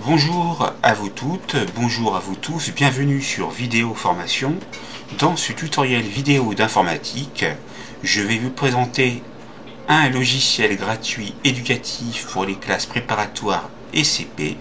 Bonjour à vous toutes, bonjour à vous tous, bienvenue sur Vidéo Formation. Dans ce tutoriel vidéo d'informatique, je vais vous présenter un logiciel gratuit éducatif pour les classes préparatoires et CP.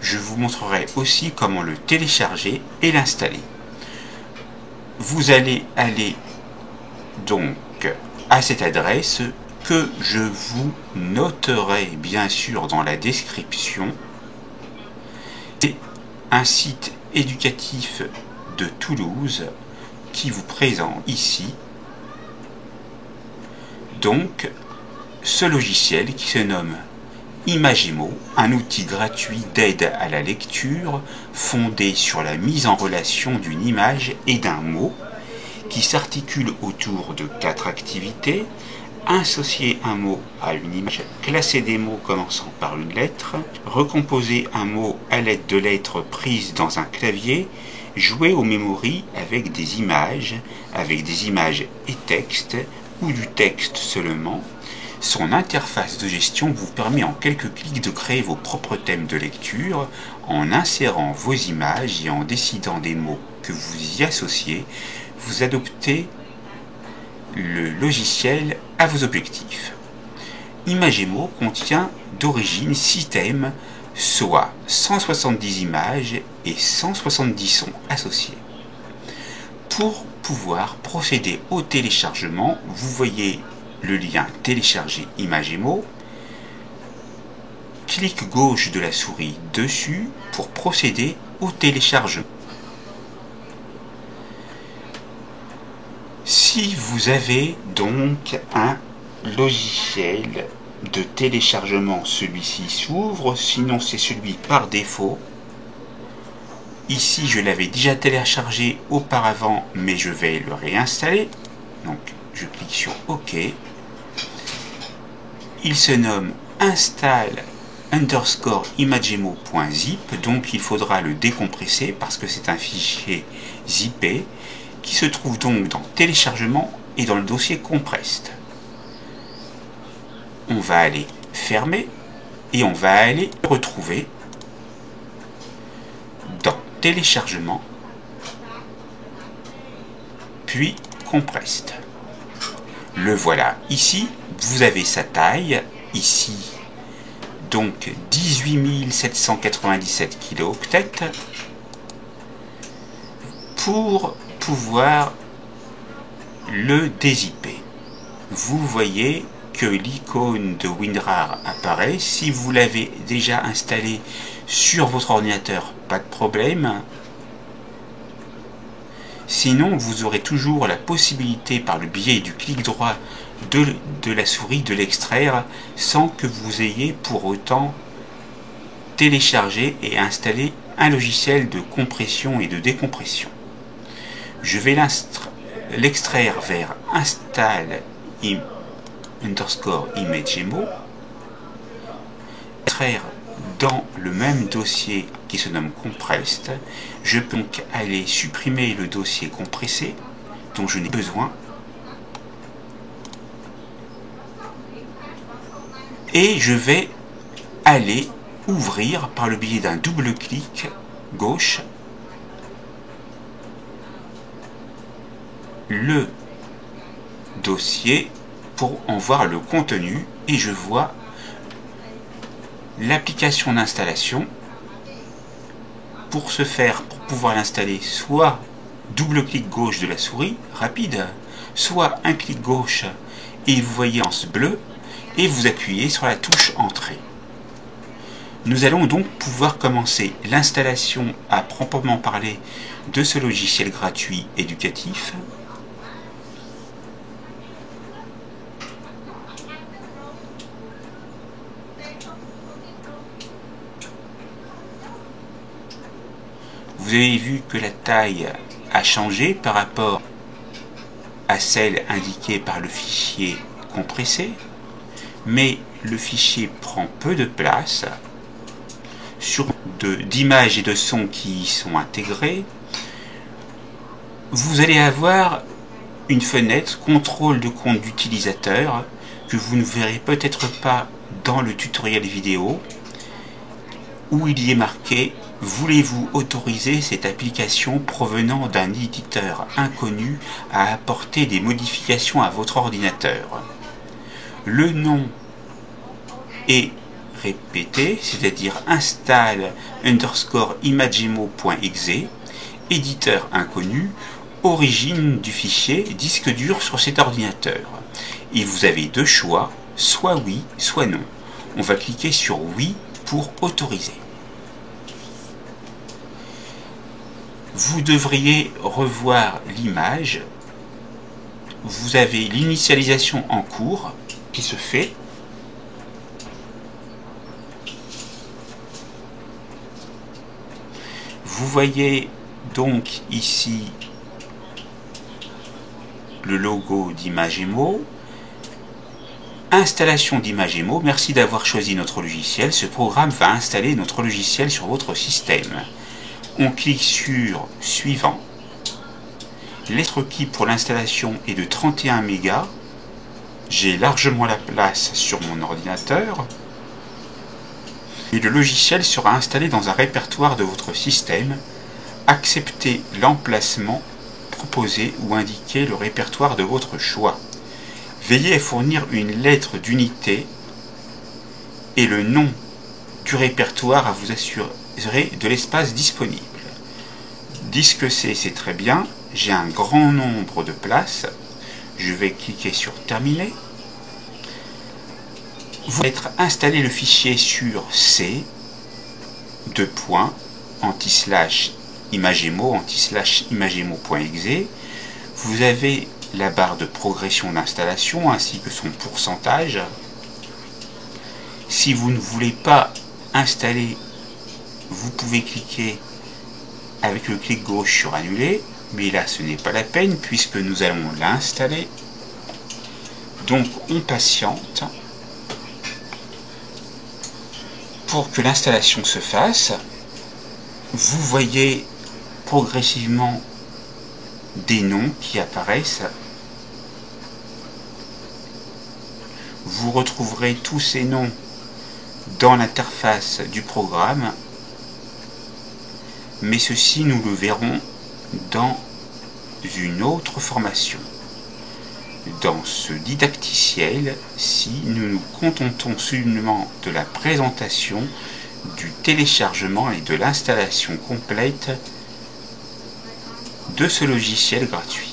Je vous montrerai aussi comment le télécharger et l'installer. Vous allez aller donc à cette adresse que je vous noterai bien sûr dans la description. C'est un site éducatif de Toulouse qui vous présente ici donc ce logiciel qui se nomme Imagemo, un outil gratuit d'aide à la lecture fondé sur la mise en relation d'une image et d'un mot qui s'articule autour de 4 activités: associer un mot à une image, classer des mots commençant par une lettre, recomposer un mot à l'aide de lettres prises dans un clavier, jouer au memory avec des images et texte ou du texte seulement. Son interface de gestion vous permet en quelques clics de créer vos propres thèmes de lecture en insérant vos images et en décidant des mots que vous y associez. Vous adoptez le logiciel à vos objectifs. Imagemo contient d'origine 6 thèmes, soit 170 images et 170 sons associés. Pour pouvoir procéder au téléchargement, vous voyez le lien télécharger Imagemo. Clic gauche de la souris dessus pour procéder au téléchargement. Si vous avez donc un logiciel de téléchargement, celui-ci s'ouvre, sinon c'est celui par défaut. Ici je l'avais déjà téléchargé auparavant, mais je vais le réinstaller. Donc je clique sur OK. Il se nomme install_imagemo.zip, donc il faudra le décompresser parce que c'est un fichier zippé qui se trouve donc dans téléchargement et dans le dossier compressed. On va aller fermer et on va aller retrouver dans téléchargement puis compressed. Le voilà ici, vous avez sa taille ici, donc 18 797 kilooctets. Pour pouvoir le dézipper, vous voyez que l'icône de WinRAR apparaît. Si vous l'avez déjà installé sur votre ordinateur, pas de problème. Sinon, vous aurez toujours la possibilité par le biais du clic droit de la souris de l'extraire sans que vous ayez pour autant téléchargé et installé un logiciel de compression et de décompression. Je vais l'extraire vers install_imagemo, extraire dans le même dossier qui se nomme compressed. Je peux donc aller supprimer le dossier compressé dont je n'ai besoin et je vais aller ouvrir par le biais d'un double clic gauche le dossier pour en voir le contenu et je vois l'application d'installation. Pour ce faire, pour pouvoir l'installer, soit double clic gauche de la souris rapide, soit un clic gauche et vous voyez en bleu et vous appuyez sur la touche entrée. Nous allons donc pouvoir commencer l'installation à proprement parler de ce logiciel gratuit éducatif. Vous avez vu que la taille a changé par rapport à celle indiquée par le fichier compressé, mais le fichier prend peu de place sur d'images et de sons qui y sont intégrés. Vous allez avoir une fenêtre contrôle de compte d'utilisateur que vous ne verrez peut-être pas dans le tutoriel vidéo où il y est marqué « Voulez-vous autoriser cette application provenant d'un éditeur inconnu à apporter des modifications à votre ordinateur ?» Le nom est répété, c'est-à-dire install _ imagimo.exe, éditeur inconnu, origine du fichier disque dur sur cet ordinateur. Et vous avez deux choix, soit oui, soit non. On va cliquer sur oui pour autoriser. Vous devriez revoir l'image. Vous avez l'initialisation en cours qui se fait. Vous voyez donc ici le logo d'Imagimo. Installation d'Imagimo. Merci d'avoir choisi notre logiciel. Ce programme va installer notre logiciel sur votre système. On clique sur Suivant. L'être requis pour l'installation est de 31 mégas. J'ai largement la place sur mon ordinateur. Et le logiciel sera installé dans un répertoire de votre système. Acceptez l'emplacement proposé ou indiquez le répertoire de votre choix. Veillez à fournir une lettre d'unité et le nom du répertoire à vous assurer de l'espace disponible. Disque C, c'est très bien. J'ai un grand nombre de places. Je vais cliquer sur Terminer. Vous allez installer le fichier sur C, /imagimo, /imagimo.exe. Vous avez la barre de progression d'installation ainsi que son pourcentage. Si vous ne voulez pas installer, vous pouvez cliquer avec le clic gauche sur Annuler, mais là ce n'est pas la peine puisque nous allons l'installer. Donc on patiente pour que l'installation se fasse. Vous voyez progressivement des noms qui apparaissent. Vous retrouverez tous ces noms dans l'interface du programme, mais ceci nous le verrons dans une autre formation. Dans ce didacticiel, si nous nous contentons seulement de la présentation, du téléchargement et de l'installation complète de ce logiciel gratuit.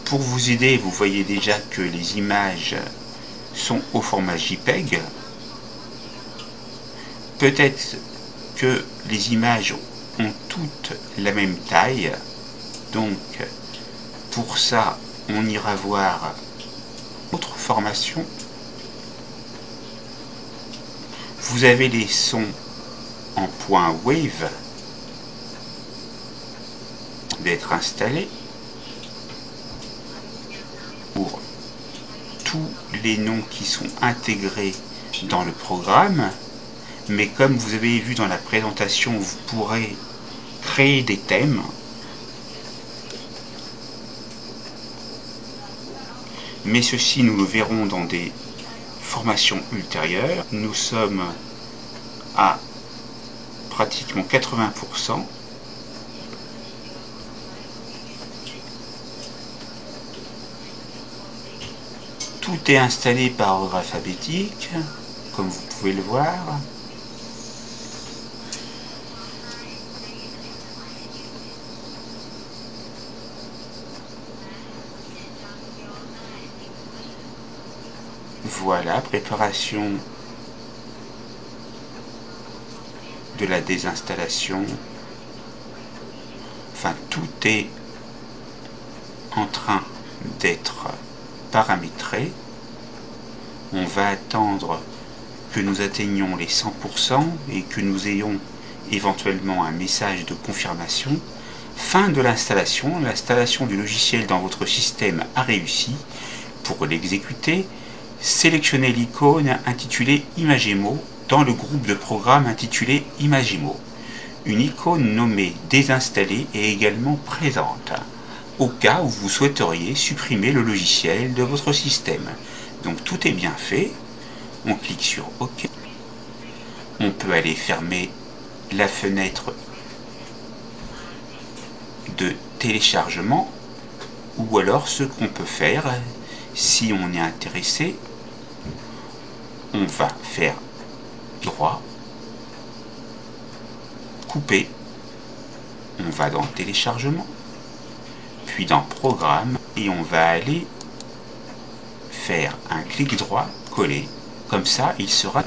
Pour vous aider, vous voyez déjà que les images sont au format JPEG. Peut-être que les images ont toutes la même taille, donc pour ça on ira voir autre formation. Vous avez les sons en point wave d'être installés pour tous les noms qui sont intégrés dans le programme, mais comme vous avez vu dans la présentation, vous pourrez créer des thèmes. Mais ceci, nous le verrons dans des formations ultérieures. Nous sommes à pratiquement 80%. Tout est installé par ordre alphabétique, comme vous pouvez le voir. Voilà, préparation de la désinstallation. Enfin, tout est en train d'être paramétré. On va attendre que nous atteignions les 100% et que nous ayons éventuellement un message de confirmation. Fin de l'installation. L'installation du logiciel dans votre système a réussi. Pour l'exécuter, sélectionnez l'icône intitulée Imagimo dans le groupe de programmes intitulé Imagimo. Une icône nommée Désinstaller est également présente, au cas où vous souhaiteriez supprimer le logiciel de votre système. Donc tout est bien fait. On clique sur OK. On peut aller fermer la fenêtre de téléchargement, ou alors ce qu'on peut faire, si on est intéressé, on va faire droit, couper, on va dans téléchargement, puis dans programme, et on va aller faire un clic droit, coller, comme ça il sera.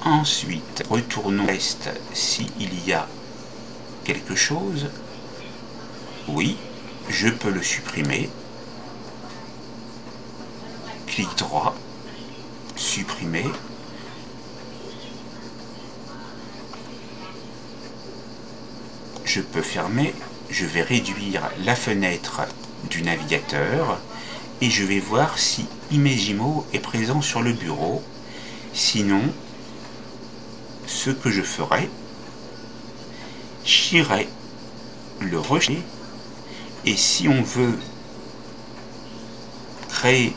Ensuite, retournons au test s'il y a quelque chose. Oui, je peux le supprimer. Clic droit, supprimer. Je peux fermer. Je vais réduire la fenêtre du navigateur et je vais voir si Imagimo est présent sur le bureau. Sinon, ce que je ferai, j'irai le rejeter, et si on veut créer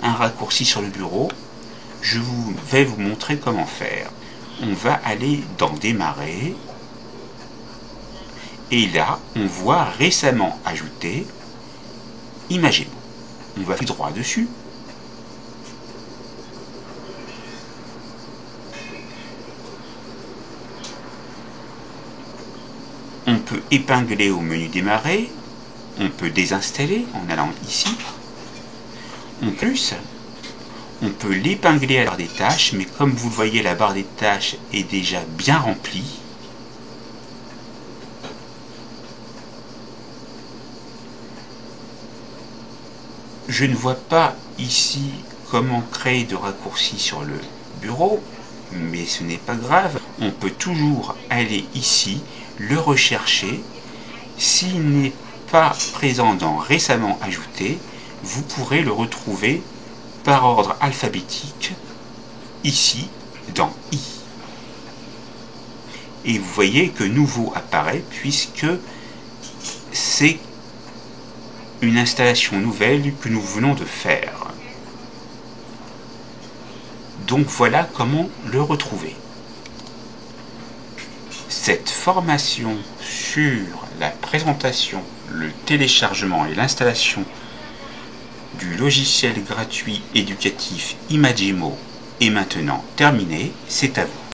un raccourci sur le bureau, je vais vous montrer comment faire. On va aller dans démarrer, et là on voit récemment ajouté Imagimo. On va faire droit dessus. On peut épingler au menu démarrer, on peut désinstaller en allant ici. En plus, on peut l'épingler à la barre des tâches, mais comme vous le voyez, la barre des tâches est déjà bien remplie. Je ne vois pas ici comment créer de raccourcis sur le bureau, mais ce n'est pas grave. On peut toujours aller ici, le rechercher. S'il n'est pas présent dans récemment ajouté, vous pourrez le retrouver par ordre alphabétique ici dans I. Et vous voyez que nouveau apparaît puisque c'est une installation nouvelle que nous venons de faire. Donc voilà comment le retrouver. Cette formation sur la présentation, le téléchargement et l'installation du logiciel gratuit éducatif Imagimo est maintenant terminée. C'est à vous.